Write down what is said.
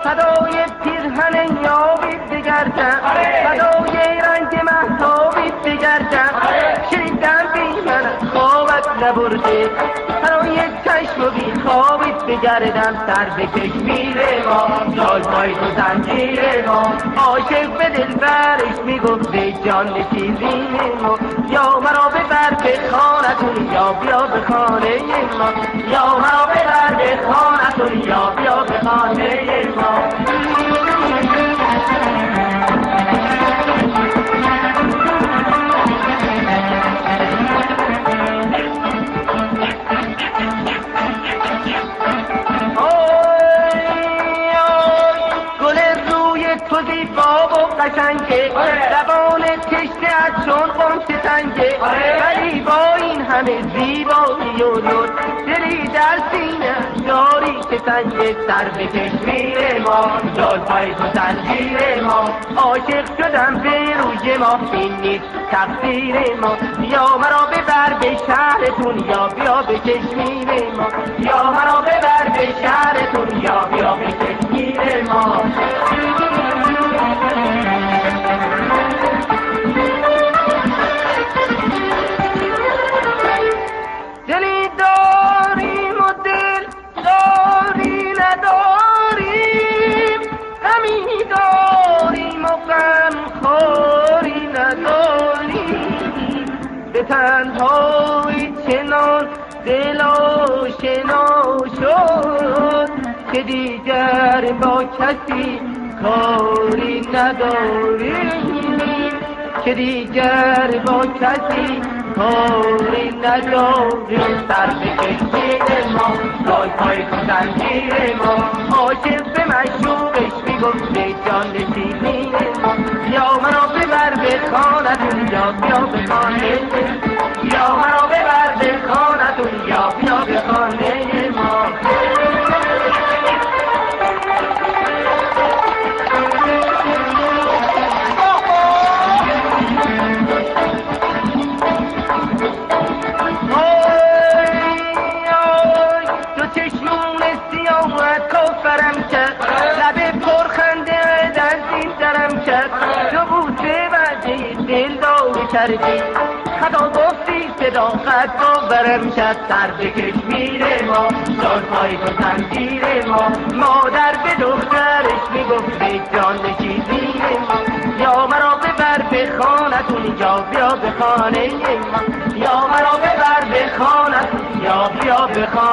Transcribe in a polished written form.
فدای پیرهن یابید بگردم، فدای رنگ مهتابید بگردم، شنیدم بی من خوابت نبرده، برای چشم و بی خوابید بگردم. سر به کشمیر ما جالپای تو زنجیر ما، عاشق به دلبرش میگفته جان نشیزین ما. یا مرا ببر به خانتون یا بیا به خانه ما، یا مرا ببر به خانتون یا بیا به خانه ما. تو زیبا و قشنگه، زبان تشنه از چون قمش سنگه، ولی با این همه زیبایی و لطف دلی در سینه داری که سنگه. سر به کشمیر ما جالپای تو زنجیر ما، عاشق شدم به روی ما این نیست تقصیر ما. یا مرا ببر به شهرتون یا بیا به کشمیر ما، یا مرا ببر به شهرتون یا بیا به کشمیر ما. دلی داریم و دل داری نداریم، غمی داریم و غم خواری نداریم. به تنهایی چنان دل آشنا شد که دیگر با کسی کاری نداریم، که دیگر با کسی کاری نداریم. سر به کشمیر ما جالپای تو زنجیر ما، عاشق به معشوقش میگفته جان نشینی ما. یا مرا ببر به خانتون یا بیا به خانه، یا مرا ببر به خانتون یا بیا به خانه ما. کافرم کرد لب پرخنده در دین درم کرد، تو بوسه وعده دل داغ کردی، خدا گفتی صداقت باورم کرد. سر به کشمیر ما جالپای تو زنجیر ما، مادر به دخترش میگفته جان نشیزین ما. یا مرا ببر به خانتون یا بیا به خانه ما، یا مرا ببر به خانتون یا بیا به خانه